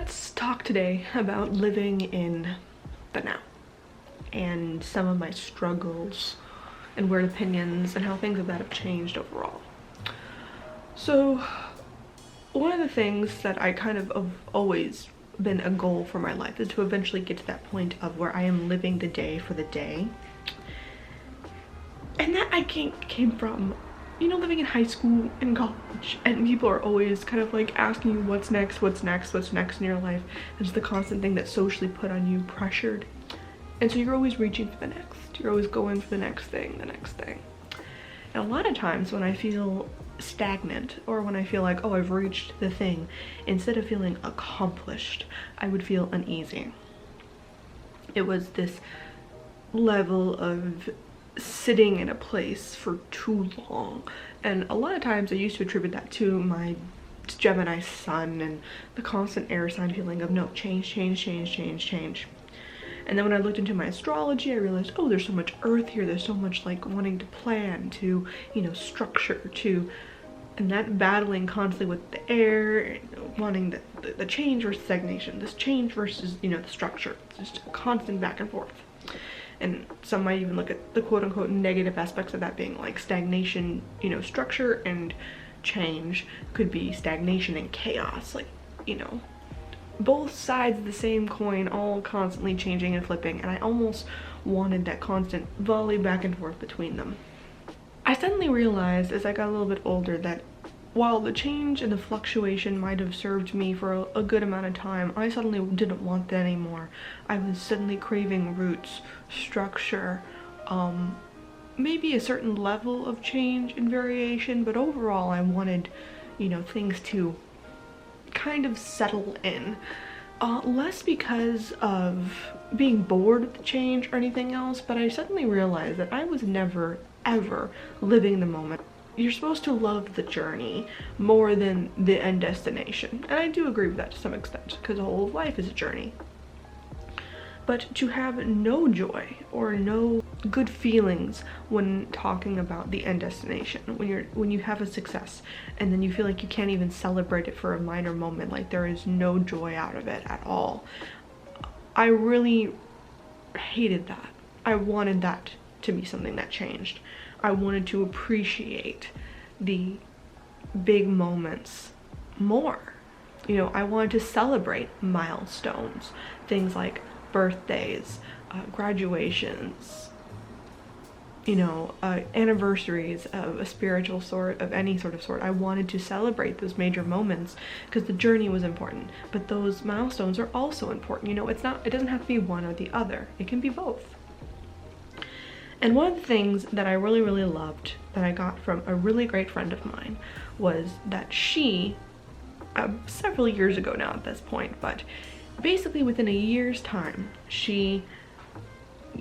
Let's talk today about living in the now and some of my struggles and weird opinions and how things of that have changed overall. So one of the things that I kind of have always been a goal for my life is to eventually get to that point of where I am living the day for the day. And that I came from, you know, living in high school and college, and people are always kind of like asking you what's next in your life. It's the constant thing that's socially put on you, pressured. And so you're always reaching for the next. You're always going for the next thing. And a lot of times when I feel stagnant or when I feel like, oh, I've reached the thing, instead of feeling accomplished, I would feel uneasy. It was this level of sitting in a place for too long, and a lot of times I used to attribute that to my Gemini sun and the constant air sign feeling of no, change. And then when I looked into my astrology, I realized, oh, there's so much earth here, there's so much like wanting to plan, to, you know, structure, to, and that battling constantly with the air, wanting the change versus stagnation, this change versus, you know, the structure. It's just a constant back and forth. And some might even look at the quote-unquote negative aspects of that being like stagnation, you know, structure, and change could be stagnation and chaos, like, you know, both sides of the same coin, all constantly changing and flipping, and I almost wanted that constant volley back and forth between them. I suddenly realized as I got a little bit older that while the change and the fluctuation might have served me for a good amount of time, I suddenly didn't want that anymore. I was suddenly craving roots, structure, maybe a certain level of change and variation, but overall I wanted, you know, things to kind of settle in. Less because of being bored with the change or anything else, but I suddenly realized that I was never, ever living the moment. You're supposed to love the journey more than the end destination. And I do agree with that to some extent, because the whole of life is a journey. But to have no joy or no good feelings when talking about the end destination, when you have a success and then you feel like you can't even celebrate it for a minor moment, like there is no joy out of it at all, I really hated that. I wanted that to be something that changed. I wanted to appreciate the big moments more. You know, I wanted to celebrate milestones, things like birthdays, graduations, you know, anniversaries of a spiritual sort, of any sort of sort. I wanted to celebrate those major moments because the journey was important, but those milestones are also important. You know, it doesn't have to be one or the other. It can be both. And one of the things that I really, really loved that I got from a really great friend of mine was that she, several years ago now at this point, but basically within a year's time, she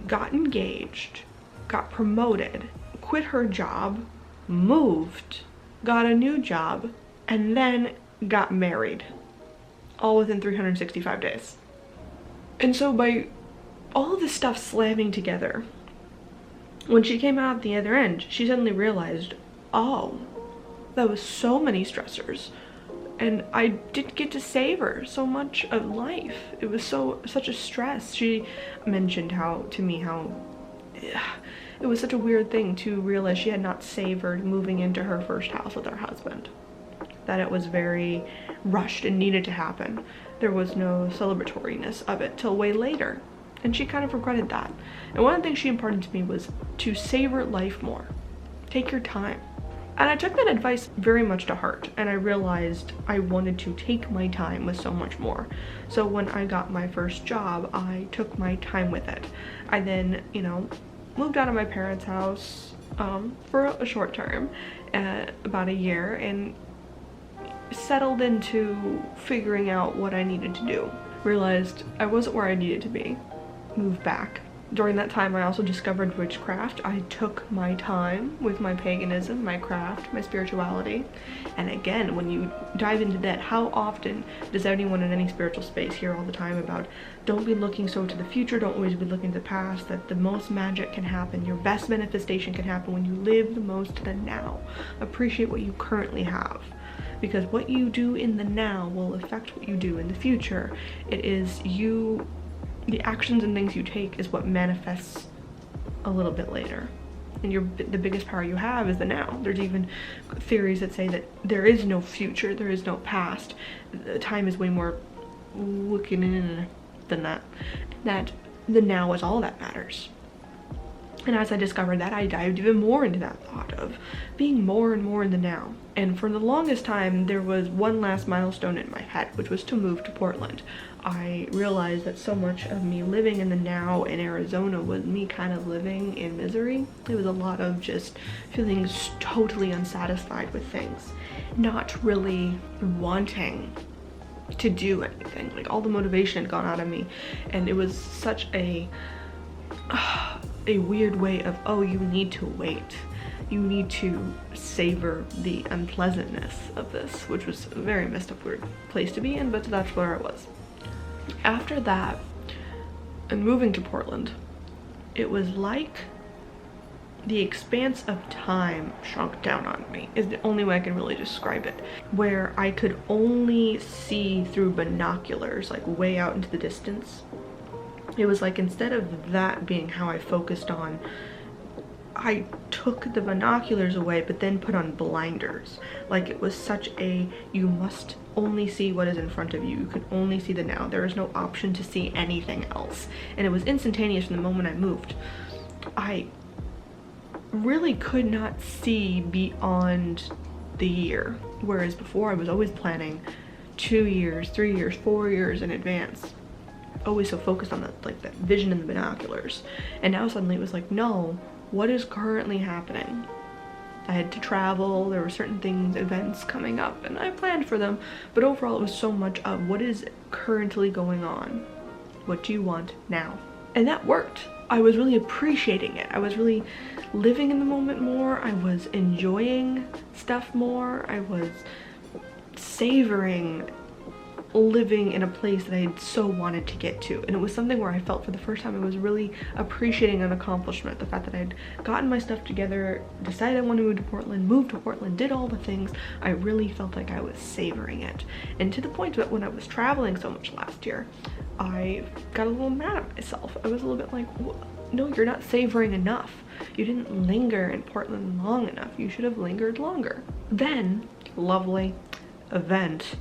got engaged, got promoted, quit her job, moved, got a new job, and then got married, all within 365 days. And so by all of this stuff slamming together, when she came out the other end, she suddenly realized, oh, that was so many stressors, and I didn't get to savor so much of life. It was such a stress. She mentioned to me how it was such a weird thing to realize she had not savored moving into her first house with her husband, that it was very rushed and needed to happen. There was no celebratoriness of it till way later. And she kind of regretted that. And one of the things she imparted to me was to savor life more. Take your time. And I took that advice very much to heart, and I realized I wanted to take my time with so much more. So when I got my first job, I took my time with it. I then, you know, moved out of my parents' house for a short term, about a year, and settled into figuring out what I needed to do. Realized I wasn't where I needed to be. Moved back. During that time, I also discovered witchcraft. I took my time with my paganism, my craft, my spirituality. And again, when you dive into that, how often does anyone in any spiritual space hear all the time about don't be looking so to the future, don't always be looking to the past, that the most magic can happen, your best manifestation can happen when you live the most to the now. Appreciate what you currently have. because what you do in the now will affect what you do in the future. It is the actions and things you take is what manifests a little bit later. And the biggest power you have is the now. There's even theories that say that there is no future, there is no past. Time is way more looking in than that. That the now is all that matters. And as I discovered that, I dived even more into that thought of being more and more in the now. And for the longest time, there was one last milestone in my head, which was to move to Portland. I realized that so much of me living in the now in Arizona was me kind of living in misery. It was a lot of just feeling totally unsatisfied with things, not really wanting to do anything. Like, all the motivation had gone out of me, and it was such a weird way of, oh, you need to wait. You need to savor the unpleasantness of this, which was a very messed up, weird place to be in, but that's where I was. After that, and moving to Portland, it was like the expanse of time shrunk down on me, is the only way I can really describe it, where I could only see through binoculars, like way out into the distance. It was like, instead of that being how I focused on, I took the binoculars away but then put on blinders. Like, it was such a, you must only see what is in front of you. You can only see the now. There is no option to see anything else. And it was instantaneous from the moment I moved. I really could not see beyond the year, whereas before I was always planning 2 years, 3 years, 4 years in advance. Always so focused on that, like, that vision in the binoculars. And now suddenly it was like, no, what is currently happening? I had to travel, there were certain things, events coming up, and I planned for them, but overall it was so much of what is currently going on. What do you want now? And that worked. I was really appreciating it. I was really living in the moment more. I was enjoying stuff more. I was savoring living in a place that I had so wanted to get to. And it was something where I felt for the first time I was really appreciating an accomplishment. The fact that I'd gotten my stuff together, decided I wanted to move to Portland, did all the things. I really felt like I was savoring it. And to the point that when I was traveling so much last year, I got a little mad at myself. I was a little bit like, no, you're not savoring enough. You didn't linger in Portland long enough. You should have lingered longer. Then, lovely event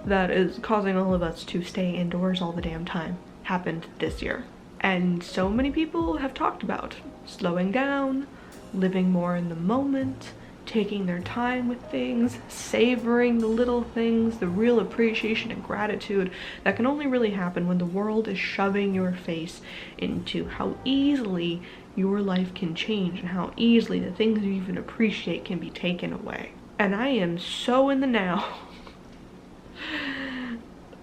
that is causing all of us to stay indoors all the damn time happened this year. And so many people have talked about slowing down, living more in the moment, taking their time with things, savoring the little things, the real appreciation and gratitude that can only really happen when the world is shoving your face into how easily your life can change and how easily the things you even appreciate can be taken away. And I am so in the now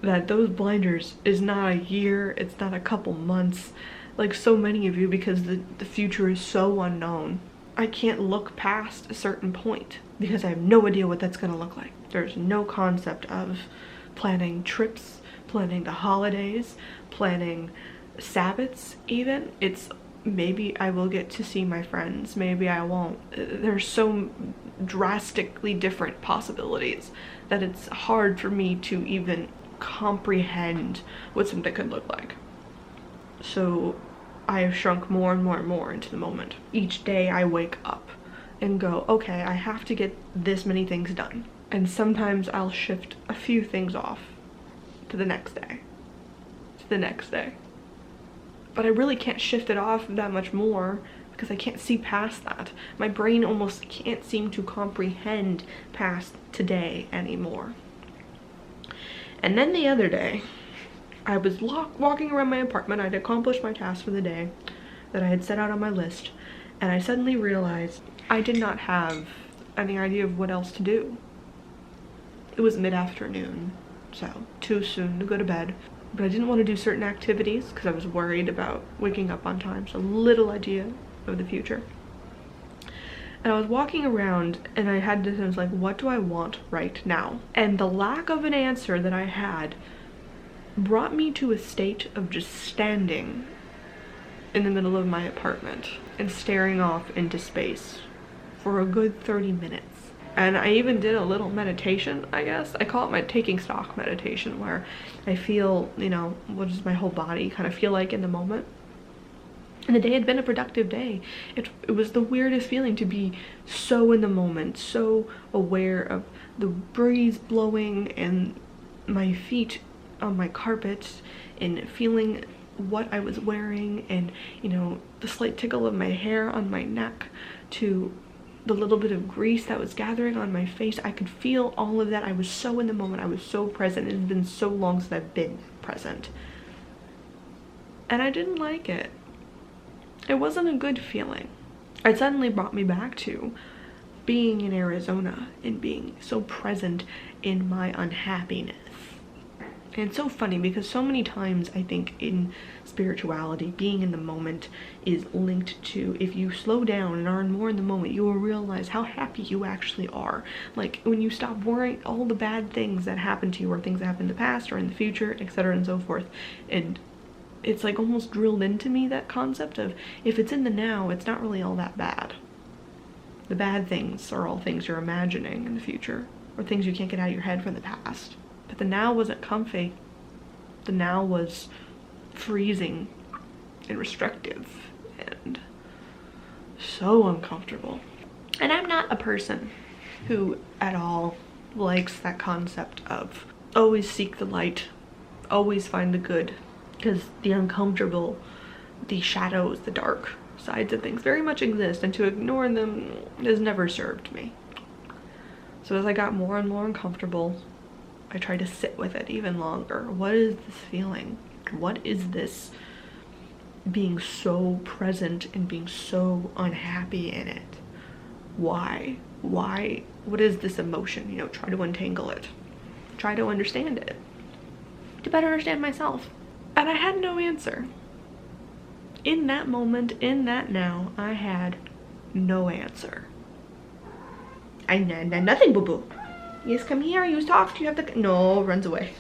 that those blinders is not a year, it's not a couple months, like so many of you, because the future is so unknown. I can't look past a certain point because I have no idea what that's gonna look like. There's no concept of planning trips, planning the holidays, planning Sabbaths even. It's maybe I will get to see my friends, maybe I won't. There's so drastically different possibilities that it's hard for me to even comprehend what something could look like. So I have shrunk more and more and more into the moment. Each day I wake up and go, okay, I have to get this many things done. And sometimes I'll shift a few things off to the next day, to the next day. But I really can't shift it off that much more because I can't see past that. My brain almost can't seem to comprehend past today anymore. And then the other day, I was walking around my apartment. I'd accomplished my task for the day that I had set out on my list, and I suddenly realized I did not have any idea of what else to do. It was mid-afternoon, so too soon to go to bed. But I didn't want to do certain activities because I was worried about waking up on time, so little idea of the future. And I was walking around and I was like, what do I want right now? And the lack of an answer that I had brought me to a state of just standing in the middle of my apartment and staring off into space for a good 30 minutes. And I even did a little meditation, I guess. I call it my taking stock meditation, where I feel, you know, what does my whole body kind of feel like in the moment. And the day had been a productive day. It was the weirdest feeling to be so in the moment, so aware of the breeze blowing and my feet on my carpet, and feeling what I was wearing, and, you know, the slight tickle of my hair on my neck, to the little bit of grease that was gathering on my face. I could feel all of that. I was so in the moment. I was so present. It had been so long since I've been present. And I didn't like it. It wasn't a good feeling. It suddenly brought me back to being in Arizona and being so present in my unhappiness. And it's so funny because so many times I think in spirituality, being in the moment is linked to, if you slow down and are more in the moment, you will realize how happy you actually are. Like when you stop worrying all the bad things that happen to you, or things that happen in the past or in the future, etc. and so forth. And it's like almost drilled into me, that concept of, if it's in the now, it's not really all that bad. The bad things are all things you're imagining in the future, or things you can't get out of your head from the past. But the now wasn't comfy. The now was freezing and restrictive and so uncomfortable. And I'm not a person who at all likes that concept of always seek the light, always find the good, because the uncomfortable, the shadows, the dark sides of things very much exist, and to ignore them has never served me. So as I got more and more uncomfortable, I tried to sit with it even longer. What is this feeling? What is this being so present and being so unhappy in it? Why? What is this emotion? You know, try to untangle it. Try to understand it. To better understand myself. And I had no answer. In that moment, in that now, I had no answer. I had nothing, boo-boo. Yes, come here, you talk, you have to, no, runs away.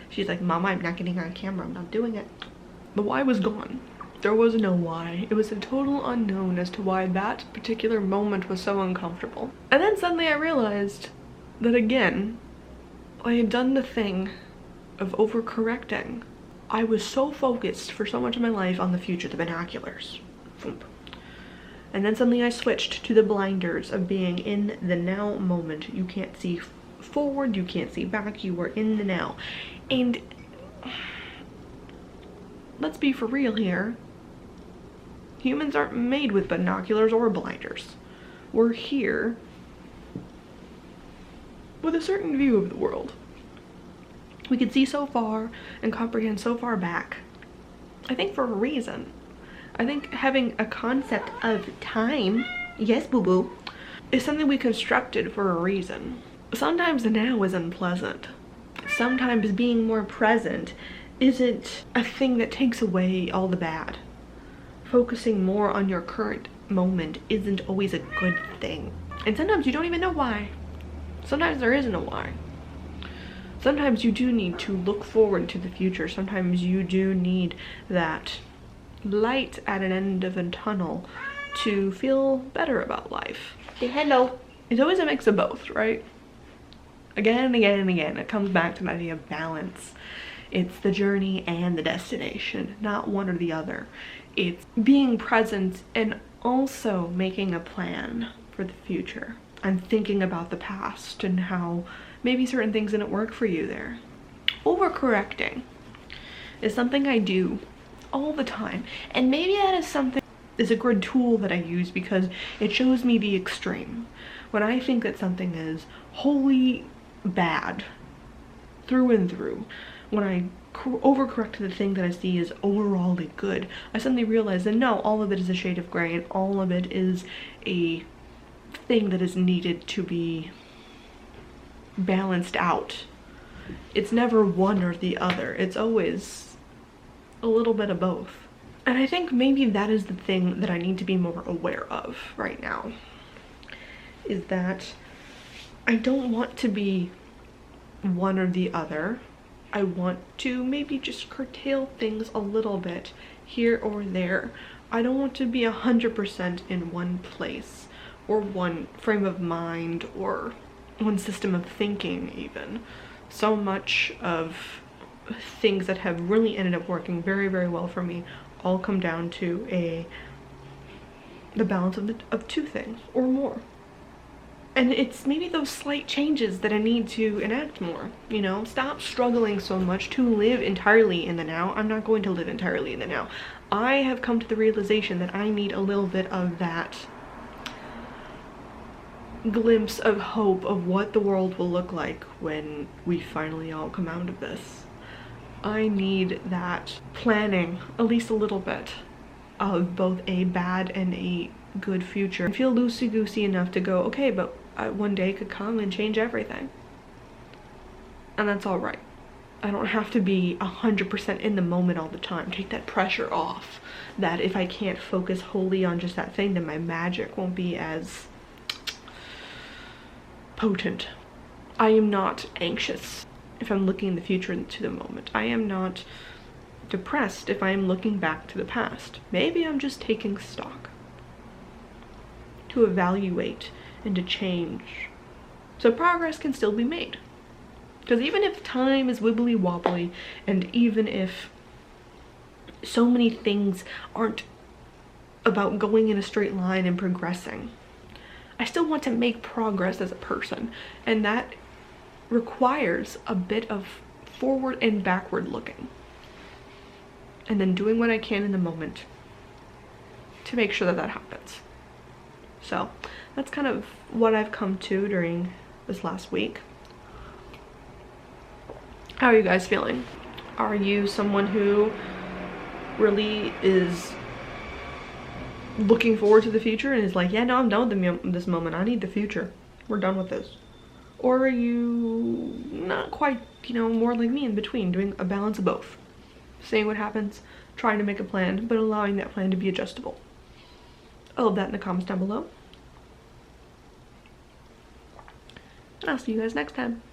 She's like, Mama, I'm not getting on camera, I'm not doing it. The why was gone. There was no why. It was a total unknown as to why that particular moment was so uncomfortable. And then suddenly I realized that again, I had done the thing of overcorrecting. I was so focused for so much of my life on the future, the binoculars. And then suddenly I switched to the blinders of being in the now moment. You can't see forward, you can't see back, you are in the now. And let's be for real here. Humans aren't made with binoculars or blinders. We're here with a certain view of the world. We can see so far and comprehend so far back. I think for a reason. I think having a concept of time, yes boo-boo, is something we constructed for a reason. Sometimes the now is unpleasant. Sometimes being more present isn't a thing that takes away all the bad. Focusing more on your current moment isn't always a good thing. And sometimes you don't even know why. Sometimes there isn't a why. Sometimes you do need to look forward to the future. Sometimes you do need that light at an end of a tunnel to feel better about life. Say hello. It's always a mix of both, right? Again and again and again, it comes back to the idea of balance. It's the journey and the destination, not one or the other. It's being present and also making a plan for the future. I'm thinking about the past and how maybe certain things didn't work for you there. Overcorrecting is something I do all the time, and maybe that is a good tool that I use because it shows me the extreme. When I think that something is wholly bad through and through, when I overcorrect to the thing that I see is overallly good, I suddenly realize that no, all of it is a shade of gray, and all of it is a thing that is needed to be balanced out. It's never one or the other. It's always a little bit of both. And I think maybe that is the thing that I need to be more aware of right now, is that I don't want to be one or the other. I want to maybe just curtail things a little bit here or there. I don't want to be 100% in one place or one frame of mind or one system of thinking even. So much of things that have really ended up working very, very well for me all come down to the balance of two things or more. And it's maybe those slight changes that I need to enact more, you know? Stop struggling so much to live entirely in the now. I'm not going to live entirely in the now. I have come to the realization that I need a little bit of that glimpse of hope of what the world will look like when we finally all come out of this. I need that planning, at least a little bit, of both a bad and a good future. I feel loosey-goosey enough to go, okay, but one day could come and change everything. And that's all right. I don't have to be 100% in the moment all the time. Take that pressure off. That if I can't focus wholly on just that thing, then my magic won't be as potent. I am not anxious if I'm looking in the future into the moment. I am not depressed if I am looking back to the past. Maybe I'm just taking stock to evaluate and to change. So progress can still be made. Because even if time is wibbly wobbly, and even if so many things aren't about going in a straight line and progressing, I still want to make progress as a person. And that requires a bit of forward and backward looking. And then doing what I can in the moment to make sure that that happens. So that's kind of what I've come to during this last week. How are you guys feeling? Are you someone who really is looking forward to the future and is like, yeah, no, I'm done with this moment. I need the future. We're done with this. Or are you not quite, you know, more like me in between, doing a balance of both? Seeing what happens, trying to make a plan, but allowing that plan to be adjustable. All of that in the comments down below. And I'll see you guys next time.